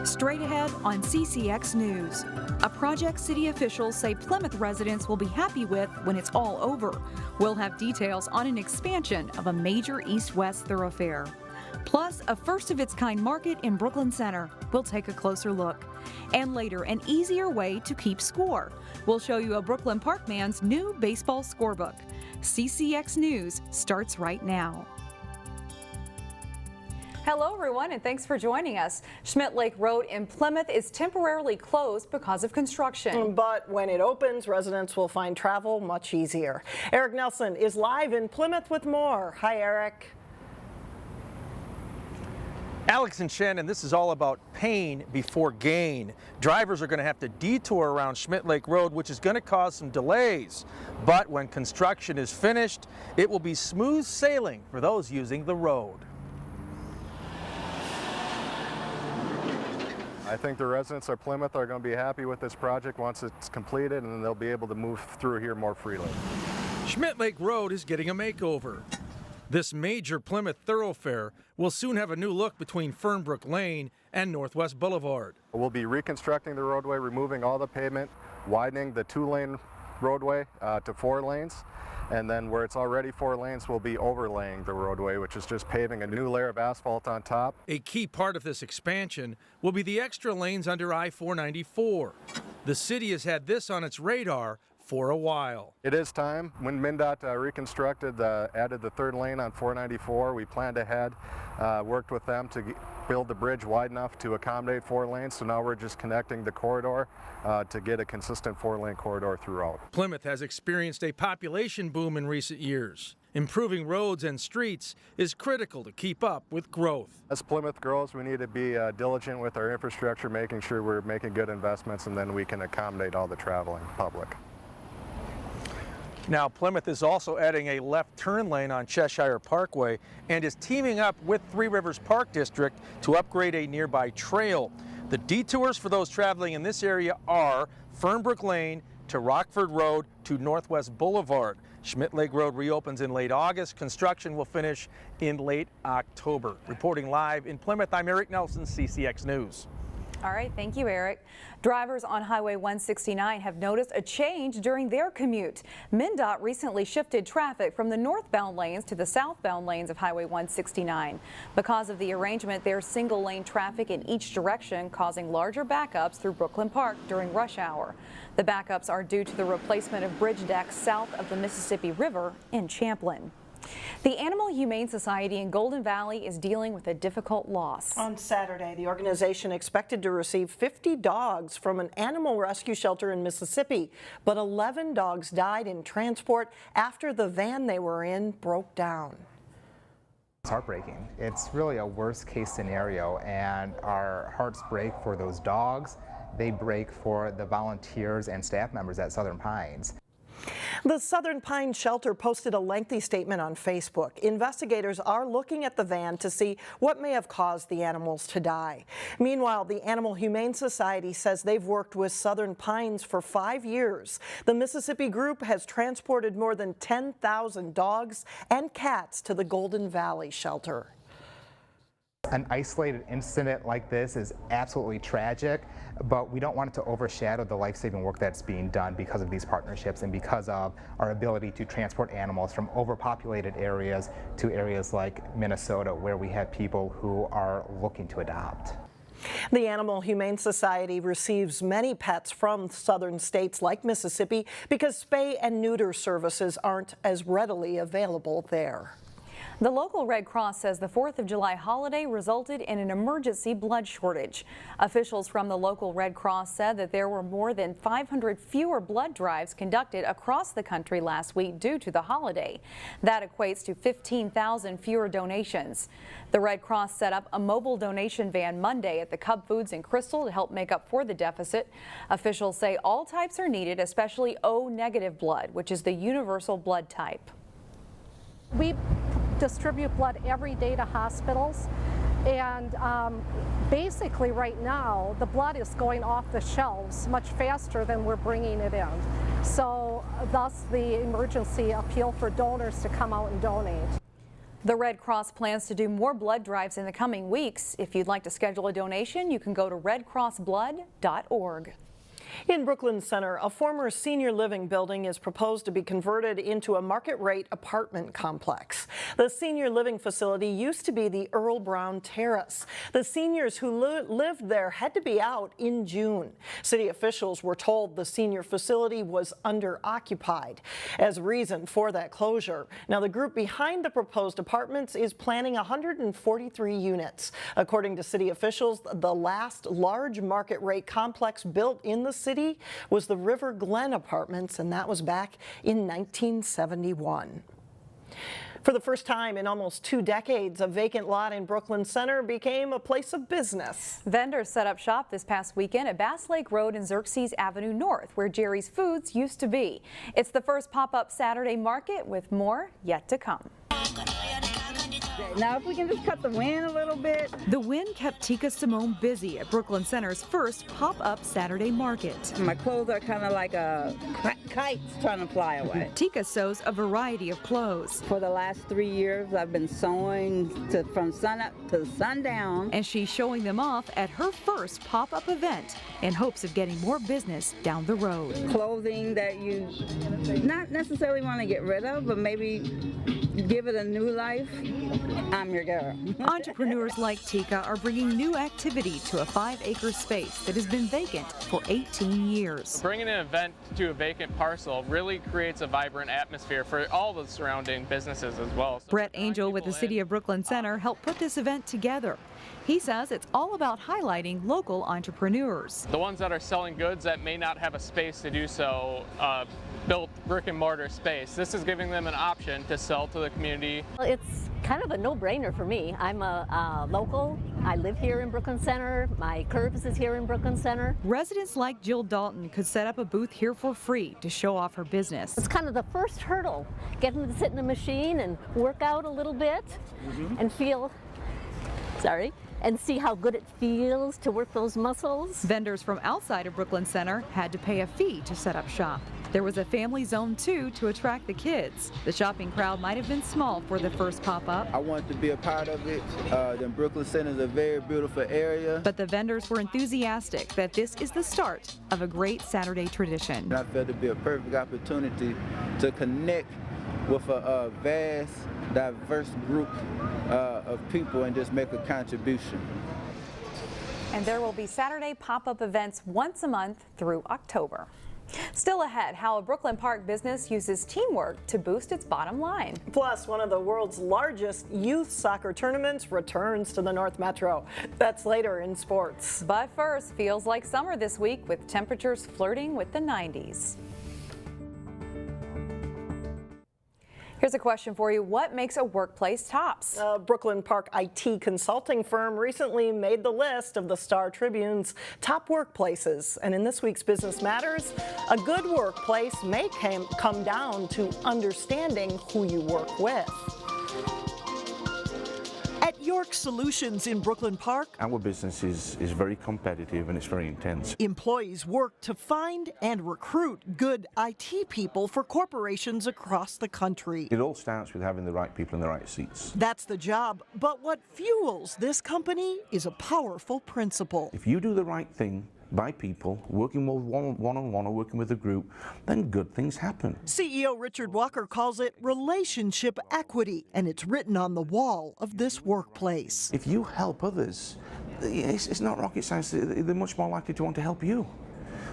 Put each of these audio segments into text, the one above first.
Straight ahead on CCX News. A project city officials say Plymouth residents will be happy with when it's all over. We'll have details on an expansion of a major east-west thoroughfare. Plus, a first-of-its-kind market in Brooklyn Center. We'll take a closer look. And later, an easier way to keep score. We'll show you a Brooklyn Park man's new baseball scorebook. CCX News starts right now. Hello everyone, and thanks for joining us. Schmidt Lake Road in Plymouth is temporarily closed because of construction. But when it opens, residents will find travel much easier. Eric Nelson is live in Plymouth with more. Hi, Eric. Alex and Shannon, this is all about pain before gain. Drivers are going to have to detour around Schmidt Lake Road, which is going to cause some delays. But when construction is finished, it will be smooth sailing for those using the road. I think the residents of Plymouth are going to be happy with this project once it's completed, and then they'll be able to move through here more freely. Schmidt Lake Road is getting a makeover. This major Plymouth thoroughfare will soon have a new look between Fernbrook Lane and Northwest Boulevard. We'll be reconstructing the roadway, removing all the pavement, widening the 2-lane roadway to 4 lanes. And then where it's already 4 lanes, we'll be overlaying the roadway, which is just paving a new layer of asphalt on top. A key part of this expansion will be the extra lanes under I-494. The city has had this on its radar for a while. It is time. When MnDOT reconstructed, added the 3rd lane on 494, we planned ahead, worked with them to build the bridge wide enough to accommodate 4 lanes. So now we're just connecting the corridor to get a consistent 4-lane corridor throughout. Plymouth has experienced a population boom in recent years. Improving roads and streets is critical to keep up with growth. As Plymouth grows, we need to be diligent with our infrastructure, making sure we're making good investments, and then we can accommodate all the traveling public. Now, Plymouth is also adding a left turn lane on Cheshire Parkway and is teaming up with Three Rivers Park District to upgrade a nearby trail. The detours for those traveling in this area are Fernbrook Lane to Rockford Road to Northwest Boulevard. Schmidt Lake Road reopens in late August. Construction will finish in late October. Reporting live in Plymouth, I'm Eric Nelson, CCX News. All right, thank you, Eric. Drivers on Highway 169 have noticed a change during their commute. MnDOT recently shifted traffic from the northbound lanes to the southbound lanes of Highway 169. Because of the arrangement, there's single-lane traffic in each direction, causing larger backups through Brooklyn Park during rush hour. The backups are due to the replacement of bridge decks south of the Mississippi River in Champlin. The Animal Humane Society in Golden Valley is dealing with a difficult loss. On Saturday, the organization expected to receive 50 dogs from an animal rescue shelter in Mississippi, but 11 dogs died in transport after the van they were in broke down. It's heartbreaking. It's really a worst case scenario, and our hearts break for those dogs. They break for the volunteers and staff members at Southern Pines. The Southern Pines Shelter posted a lengthy statement on Facebook. Investigators are looking at the van to see what may have caused the animals to die. Meanwhile, the Animal Humane Society says they've worked with Southern Pines for 5 years. The Mississippi group has transported more than 10,000 dogs and cats to the Golden Valley shelter. An isolated incident like this is absolutely tragic, but we don't want it to overshadow the life-saving work that's being done because of these partnerships and because of our ability to transport animals from overpopulated areas to areas like Minnesota, where we have people who are looking to adopt. The Animal Humane Society receives many pets from southern states like Mississippi because spay and neuter services aren't as readily available there. The local Red Cross says the 4th of July holiday resulted in an emergency blood shortage. Officials from the local Red Cross said that there were more than 500 fewer blood drives conducted across the country last week due to the holiday. That equates to 15,000 fewer donations. The Red Cross set up a mobile donation van Monday at the Cub Foods in Crystal to help make up for the deficit. Officials say all types are needed, especially O-negative blood, which is the universal blood type. We distribute blood every day to hospitals, and basically right now the blood is going off the shelves much faster than we're bringing it in. So thus the emergency appeal for donors to come out and donate. The Red Cross plans to do more blood drives in the coming weeks. If you'd like to schedule a donation, you can go to redcrossblood.org. In Brooklyn Center, a former senior living building is proposed to be converted into a market-rate apartment complex. The senior living facility used to be the Earl Brown Terrace. The seniors who lived there had to be out in June. City officials were told the senior facility was under-occupied as a reason for that closure. Now, the group behind the proposed apartments is planning 143 units. According to city officials, the last large market-rate complex built in the city was the River Glen Apartments, and that was back in 1971. For the first time in almost 2 decades, a vacant lot in Brooklyn Center became a place of business. Vendors set up shop this past weekend at Bass Lake Road and Xerxes Avenue North, where Jerry's Foods used to be. It's the first pop-up Saturday market, with more yet to come. Now, if we can just cut the wind a little bit. The wind kept Tika Simone busy at Brooklyn Center's first pop-up Saturday market. My clothes are kind of like kites trying to fly away. Tika sews a variety of clothes. For the last 3 years, I've been sewing from sunup to sundown. And she's showing them off at her first pop-up event in hopes of getting more business down the road. Clothing that you not necessarily want to get rid of, but maybe give it a new life. I'm your girl. Entrepreneurs like Tika are bringing new activity to a 5-acre space that has been vacant for 18 years. Bringing an event to a vacant parcel really creates a vibrant atmosphere for all the surrounding businesses as well. Brett Angel with the City of Brooklyn Center helped put this event together. He says it's all about highlighting local entrepreneurs. The ones that are selling goods that may not have a space to do so, built brick and mortar space. This is giving them an option to sell to the community. It's kind of a no-brainer for me. I'm a local. I live here in Brooklyn Center. My Curbs is here in Brooklyn Center. Residents like Jill Dalton could set up a booth here for free to show off her business. It's kind of the first hurdle, getting to sit in a machine and work out a little bit and and see how good it feels to work those muscles. Vendors from outside of Brooklyn Center had to pay a fee to set up shop. There was a family zone too to attract the kids. The shopping crowd might have been small for the first pop-up. I wanted to be a part of it. The Brooklyn Center is a very beautiful area. But the vendors were enthusiastic that this is the start of a great Saturday tradition. I felt it'd be a perfect opportunity to connect with a vast, diverse group of people and just make a contribution. And there will be Saturday pop-up events once a month through October. Still ahead, how a Brooklyn Park business uses teamwork to boost its bottom line. Plus, one of the world's largest youth soccer tournaments returns to the North Metro. That's later in sports. But first, feels like summer this week with temperatures flirting with the 90s. Here's a question for you. What makes a workplace tops? A Brooklyn Park IT consulting firm recently made the list of the Star Tribune's top workplaces. And in this week's Business Matters, a good workplace may come down to understanding who you work with. At York Solutions in Brooklyn Park, our business is very competitive and it's very intense. Employees work to find and recruit good IT people for corporations across the country. It all starts with having the right people in the right seats. That's the job, but what fuels this company is a powerful principle. If you do the right thing by people, working one-on-one or working with a group, then good things happen. CEO Richard Walker calls it relationship equity, and it's written on the wall of this workplace. If you help others, it's not rocket science, they're much more likely to want to help you.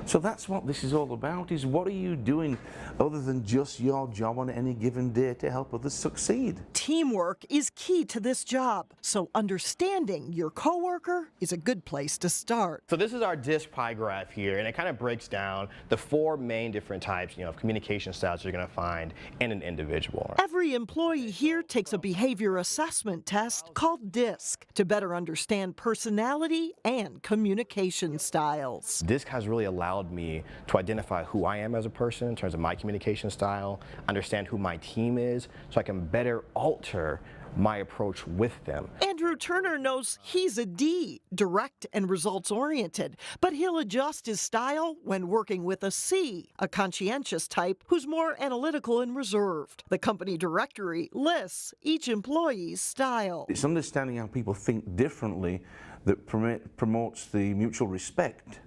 So that's what this is all about, is what are you doing other than just your job on any given day to help others succeed? Teamwork is key to this job, so understanding your coworker is a good place to start. So this is our DISC pie graph here, and it kind of breaks down the 4 main different types, of communication styles you're going to find in an individual. Every employee here takes a behavior assessment test called DISC to better understand personality and communication styles. DISC has really allowed me to identify who I am as a person in terms of my communication style, understand who my team is, so I can better alter my approach with them. Andrew Turner knows he's a D, direct and results-oriented, but he'll adjust his style when working with a C, a conscientious type who's more analytical and reserved. The company directory lists each employee's style. It's understanding how people think differently that promotes the mutual respect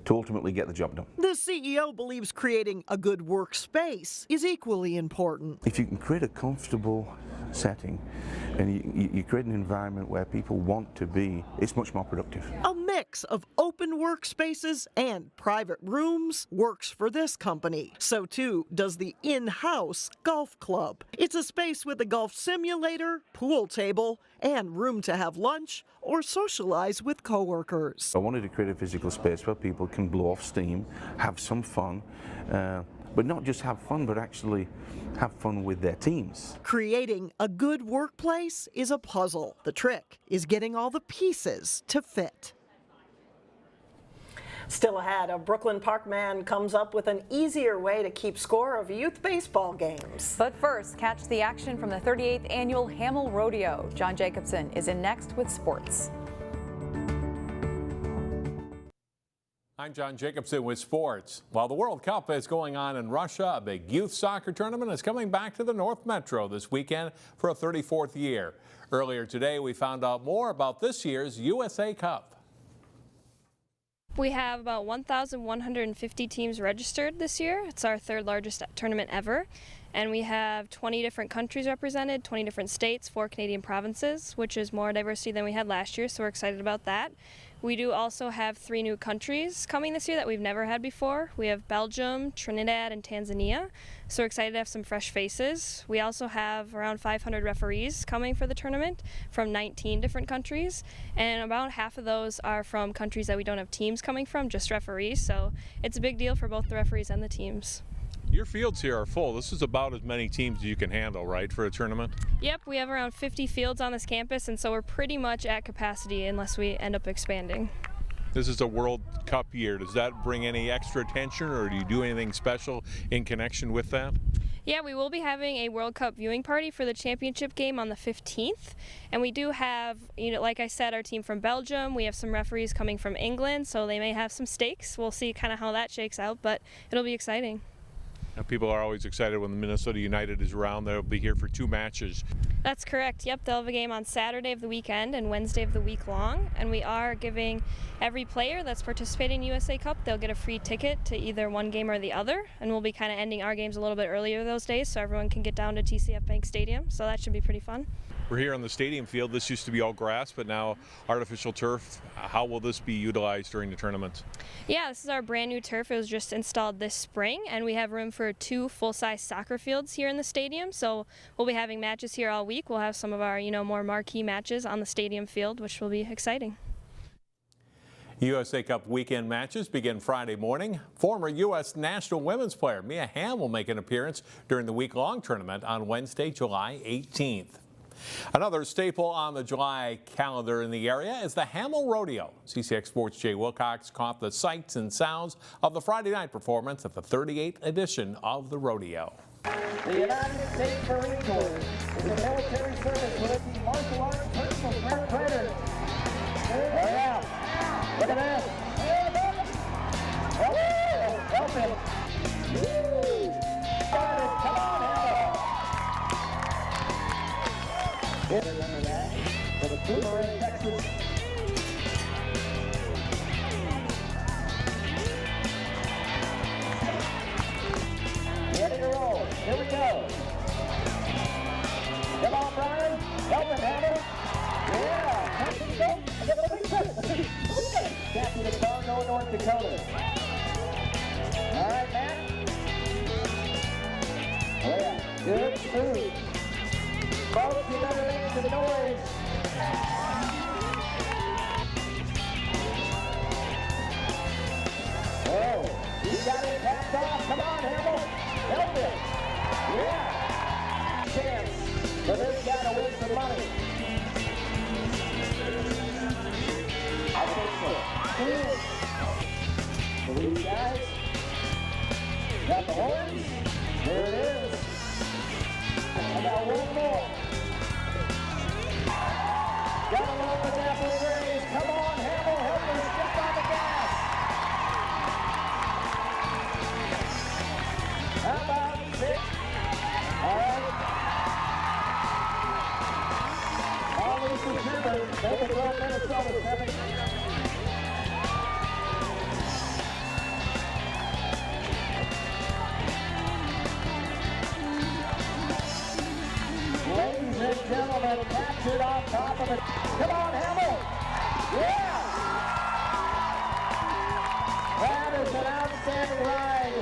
to ultimately get the job done. The CEO believes creating a good workspace is equally important. If you can create a comfortable setting and you create an environment where people want to be, it's much more productive. A mix of open workspaces and private rooms works for this company. So too does the in-house golf club. It's a space with a golf simulator, pool table, and room to have lunch or socialize with coworkers. I wanted to create a physical space where people can blow off steam, have some fun, but not just have fun, but actually have fun with their teams. Creating a good workplace is a puzzle. The trick is getting all the pieces to fit. Still ahead, a Brooklyn Park man comes up with an easier way to keep score of youth baseball games. But first, catch the action from the 38th annual Hamel Rodeo. John Jacobson is in next with sports. I'm John Jacobson with sports. While the World Cup is going on in Russia, a big youth soccer tournament is coming back to the North Metro this weekend for a 34th year. Earlier today, we found out more about this year's USA Cup. We have about 1,150 teams registered this year. It's our third largest tournament ever. And we have 20 different countries represented, 20 different states, 4 Canadian provinces, which is more diversity than we had last year, so we're excited about that. We do also have 3 new countries coming this year that we've never had before. We have Belgium, Trinidad, and Tanzania, so we're excited to have some fresh faces. We also have around 500 referees coming for the tournament from 19 different countries, and about half of those are from countries that we don't have teams coming from, just referees, so it's a big deal for both the referees and the teams. Your fields here are full. This is about as many teams as you can handle, right, for a tournament? Yep, we have around 50 fields on this campus, and so we're pretty much at capacity unless we end up expanding. This is a World Cup year. Does that bring any extra attention, or do you do anything special in connection with that? Yeah, we will be having a World Cup viewing party for the championship game on the 15th. And we do have, like I said, our team from Belgium. We have some referees coming from England, so they may have some stakes. We'll see kind of how that shakes out, but it'll be exciting. Now, people are always excited when the Minnesota United is around. They'll be here for 2 matches. That's correct. Yep, they'll have a game on Saturday of the weekend and Wednesday of the week long. And we are giving every player that's participating in USA Cup, they'll get a free ticket to either one game or the other. And we'll be kind of ending our games a little bit earlier those days so everyone can get down to TCF Bank Stadium. So that should be pretty fun. We're here on the stadium field. This used to be all grass, but now artificial turf. How will this be utilized during the tournament? Yeah, this is our brand new turf. It was just installed this spring, and we have room for 2 full-size soccer fields here in the stadium. So we'll be having matches here all week. We'll have some of our, more marquee matches on the stadium field, which will be exciting. USA Cup weekend matches begin Friday morning. Former U.S. national women's player Mia Hamel will make an appearance during the week-long tournament on Wednesday, July 18th. Another staple on the July calendar in the area is the Hamel Rodeo. CCX Sports' Jay Wilcox caught the sights and sounds of the Friday night performance at the 38th edition of the rodeo. The United States Marine Corps is a military service with the martial arts personal trainer. Oh yeah, look at that. Oh, help him. Come on, Hamel. Remember that for the Plymouth in Texas. Ready to roll. Here we go. Come on, Brian. Help him, Hamel. Yeah. Captain of Fargo, North Dakota. All right, Matt. Oh, yeah. Good food. Folks, you better listen to the noise. Oh, he got it packed off. Come on, Hamel. Help it. Yeah. Chance for this guy to win some money. I think so. For these guys. Got the horns. There it is. I got one more. Minnesota 7. Ladies and gentlemen, captured on top of it. Come on, Hamel. Yeah! That is an outstanding ride.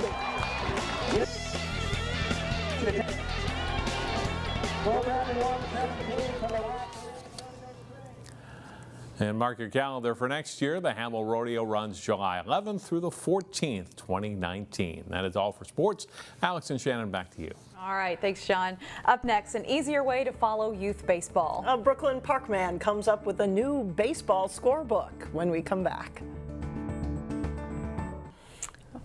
Programming 117 for the last. And mark your calendar for next year. The Hamel Rodeo runs July 11th through the 14th, 2019. That is all for sports. Alex and Shannon, back to you. All right, thanks, John. Up next, an easier way to follow youth baseball. A Brooklyn Parkman comes up with a new baseball scorebook when we come back.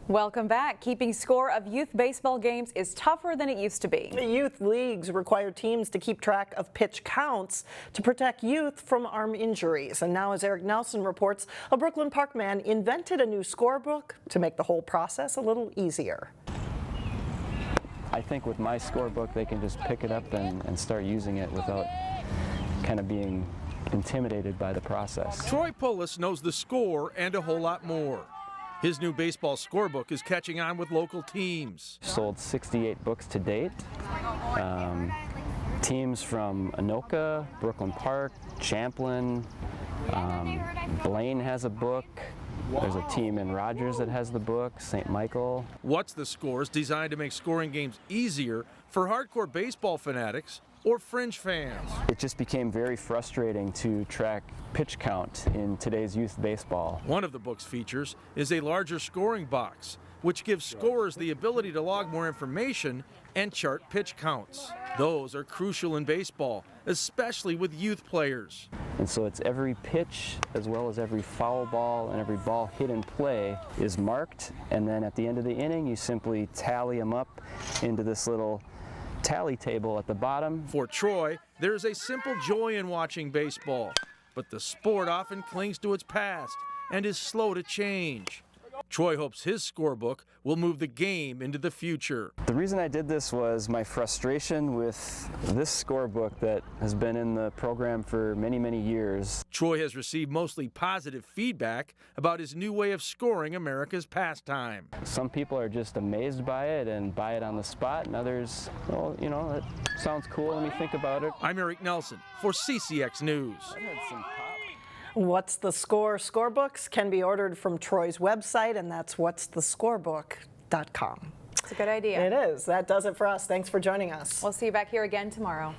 Welcome back. Keeping score of youth baseball games is tougher than it used to be. The youth leagues require teams to keep track of pitch counts to protect youth from arm injuries. And now, as Eric Nelson reports, a Brooklyn Parkman invented a new scorebook to make the whole process a little easier. I think with my scorebook, they can just pick it up and start using it without kind of being intimidated by the process. Troy Pullis knows the score and a whole lot more. His new baseball scorebook is catching on with local teams. Sold 68 books to date. Teams from Anoka, Brooklyn Park, Champlin, Blaine has a book. There's a team in Rogers that has the book, St. Michael. What's the Score is designed to make scoring games easier for hardcore baseball fanatics or fringe fans. It just became very frustrating to track pitch count in today's youth baseball. One of the book's features is a larger scoring box, which gives scorers the ability to log more information and chart pitch counts. Those are crucial in baseball, especially with youth players. And so it's every pitch as well as every foul ball and every ball hit in play is marked, and then at the end of the inning you simply tally them up into this little tally table at the bottom. For Troy, there's a simple joy in watching baseball, but the sport often clings to its past and is slow to change. Troy hopes his scorebook will move the game into the future. The reason I did this was my frustration with this scorebook that has been in the program for many, many years. Troy has received mostly positive feedback about his new way of scoring America's pastime. Some people are just amazed by it and buy it on the spot, and others, well, you know, it sounds cool, let me think about it. I'm Eric Nelson for CCX News. What's the Score scorebooks can be ordered from Troy's website, and that's whatsthescorebook.com. It's a good idea. It is. That does it for us. Thanks for joining us. We'll see you back here again tomorrow.